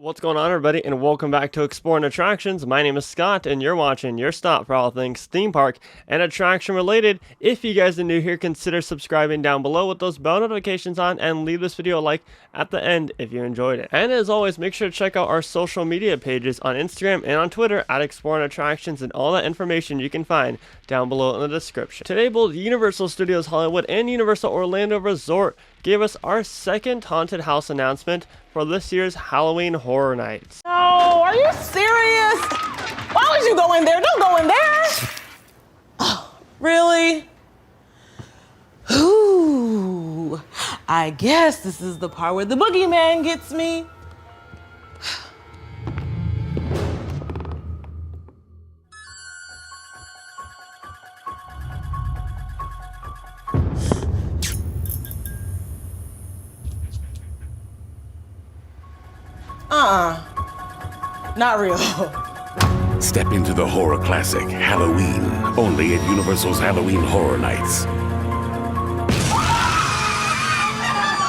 What's going on, everybody, and welcome back to Exploring Attractions. My name is Scott, and you're watching your stop for all things theme park and attraction related. If you guys are new here, consider subscribing down below with those bell notifications on, and leave this video a like at the end if you enjoyed it. And as always, make sure to check out our social media pages on Instagram and on Twitter at Exploring Attractions, and all that information you can find down below in the description. Today, both Universal Studios Hollywood and Universal Orlando Resort gave us our second haunted house announcement for this year's Halloween Horror Nights. No, are you serious? Why would you go in there? Don't go in there. Oh, really? Ooh, I guess this is the part where the boogeyman gets me. Not real. Step into the horror classic, Halloween, only at Universal's Halloween Horror Nights.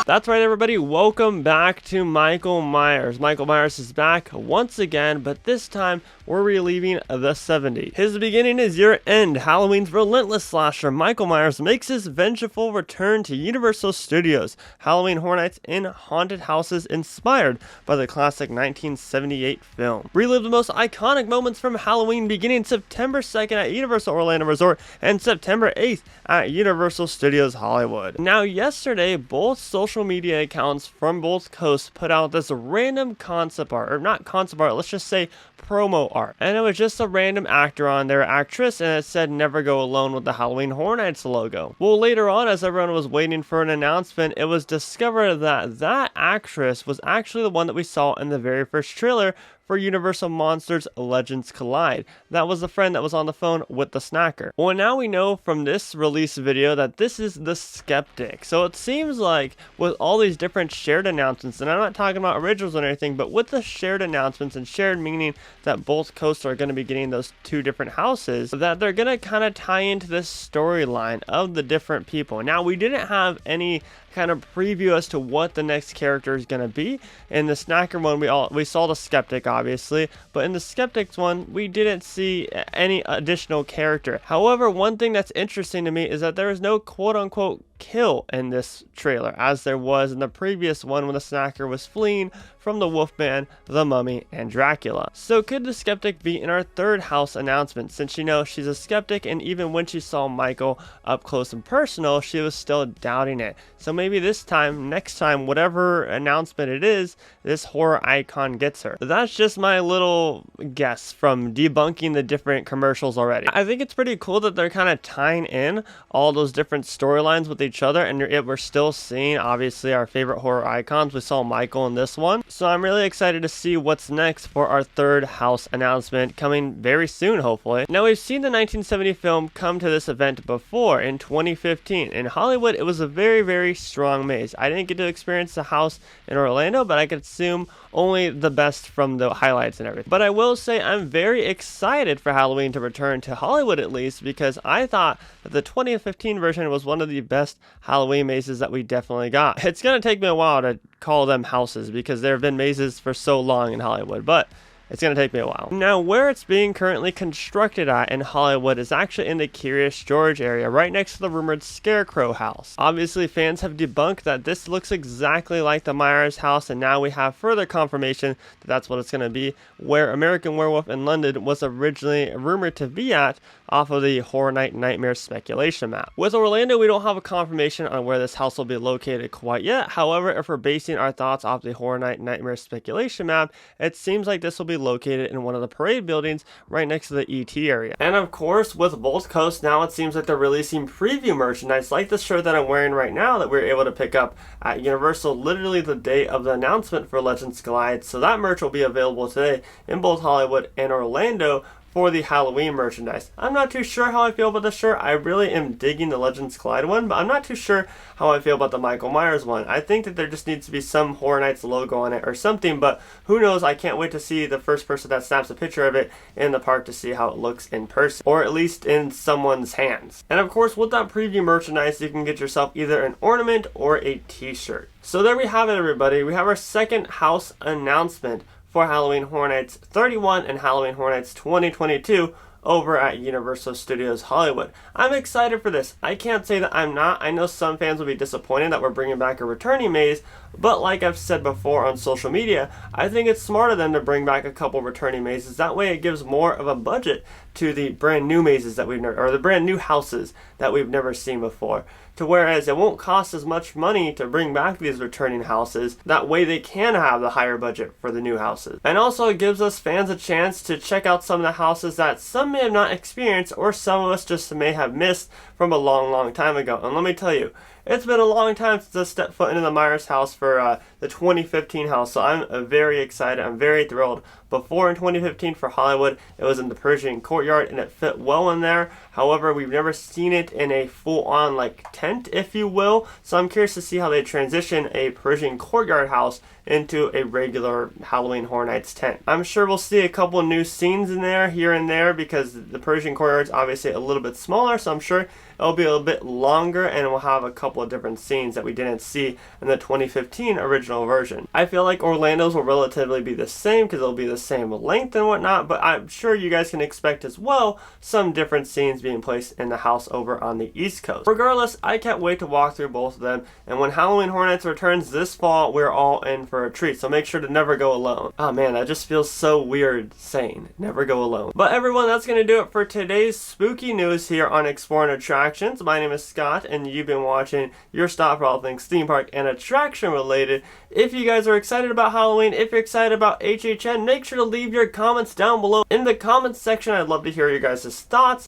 That's right, everybody. Welcome back to Michael Myers. Michael Myers is back once again, but this time we're reliving the 70s. His beginning is your end. Halloween's relentless slasher Michael Myers makes his vengeful return to Universal Studios Halloween Horror Nights in haunted houses inspired by the classic 1978 film. Relive the most iconic moments from Halloween beginning September 2nd at Universal Orlando Resort and September 8th at Universal Studios Hollywood. Now, yesterday, both social media accounts from both coasts put out this random concept art, or not concept art, let's just say promo art, and it was just a random actor on there, actress, and it said "Never Go Alone" with the Halloween Horror Nights logo. Well, later on, as everyone was waiting for an announcement, it was discovered that that actress was actually the one that we saw in the very first trailer for Universal Monsters Legends Collide. That was the friend that was on the phone with the snacker. Well, now we know from this release video that this is the Skeptic. So it seems like with all these different shared announcements, and I'm not talking about originals or anything, but with the shared announcements, and shared meaning that both coasts are going to be getting those two different houses, that they're going to kind of tie into this storyline of the different people. Now, we didn't have any kind of preview as to what the next character is going to be. In the snacker one, we saw the Skeptic, obviously, but in the Skeptics one, we didn't see any additional character. However, one thing that's interesting to me is that there is no quote-unquote kill in this trailer, as there was in the previous one when the snacker was fleeing from the Wolfman, the Mummy, and Dracula. So could the Skeptic be in our third house announcement, since you know she's a skeptic, and even when she saw Michael up close and personal, she was still doubting it. So maybe this time, next time, whatever announcement it is, this horror icon gets her. That's just my little guess from debunking the different commercials already. I think it's pretty cool that they're kind of tying in all those different storylines with each other, and we're still seeing obviously our favorite horror icons. We saw Michael in this one, so I'm really excited to see what's next for our third house announcement coming very soon, hopefully. Now, we've seen the 1970 film come to this event before in 2015. In Hollywood, it was a very strong maze. I didn't get to experience the house in Orlando, but I could assume only the best from the highlights and everything. But I will say I'm very excited for Halloween to return to Hollywood, at least, because I thought that the 2015 version was one of the best Halloween mazes that we definitely got. It's gonna take me a while to call them houses because there have been mazes for so long in Hollywood, but it's going to take me a while. Now, where it's being currently constructed at in Hollywood is actually in the Curious George area, right next to the rumored Scarecrow house. Obviously, fans have debunked that this looks exactly like the Myers house, and now we have further confirmation that that's what it's going to be, where American Werewolf in London was originally rumored to be at, off of the Horror Night Nightmare speculation map. With Orlando, we don't have a confirmation on where this house will be located quite yet. However, if we're basing our thoughts off the Horror Night Nightmare speculation map, it seems like this will be located in one of the parade buildings right next to the ET area. And of course, with both coasts, now it seems like they're releasing preview merchandise like the shirt that I'm wearing right now that we were able to pick up at Universal literally the day of the announcement for Legends Collide. So that merch will be available today in both Hollywood and Orlando for the Halloween merchandise. I'm not too sure how I feel about this shirt. I really am digging the Legends Collide one, but I'm not too sure how I feel about the Michael Myers one. I think that there just needs to be some Horror Nights logo on it or something, but who knows? I can't wait to see the first person that snaps a picture of it in the park to see how it looks in person, or at least in someone's hands. And of course, with that preview merchandise, you can get yourself either an ornament or a t-shirt. So there we have it, everybody. We have our second house announcement for Halloween Horror Nights 31 and Halloween Horror Nights 2022 over at Universal Studios Hollywood. I'm excited for this. I can't say that I'm not. I know some fans will be disappointed that we're bringing back a returning maze, but like I've said before on social media, I think it's smart of them to bring back a couple returning mazes. That way it gives more of a budget to the brand new mazes that we've never, or the brand new houses that we've never seen before. To whereas it won't cost as much money to bring back these returning houses, that way they can have the higher budget for the new houses. And also it gives us fans a chance to check out some of the houses that some may have not experienced or some of us just may have missed from a long time ago. And let me tell you, it's been a long time since I stepped foot into the Myers house for the 2015 house, so I'm very excited. I'm very thrilled. Before in 2015 for Hollywood, it was in the Persian courtyard and it fit well in there. However, we've never seen it in a full-on like tent, if you will. So I'm curious to see how they transition a Persian courtyard house into a regular Halloween Horror Nights tent. I'm sure we'll see a couple of new scenes in there, here and there, because the Persian courtyard is obviously a little bit smaller, so I'm sure it'll be a little bit longer and we'll have a couple of different scenes that we didn't see in the 2015 original version. I feel like Orlando's will relatively be the same because it'll be the same length and whatnot, but I'm sure you guys can expect as well some different scenes being placed in the house over on the East Coast. Regardless, I can't wait to walk through both of them, and when Halloween Horror Nights returns this fall, we're all in for a treat, so make sure to never go alone. Oh man, that just feels so weird saying never go alone. But everyone, that's going to do it for today's spooky news here on Exploring Attractions. My name is Scott, and you've been watching your stop for all things theme park and attraction related. If you guys are excited about Halloween, if you're excited about HHN, make sure to leave your comments down below in the comments section. I'd love to hear your guys' thoughts.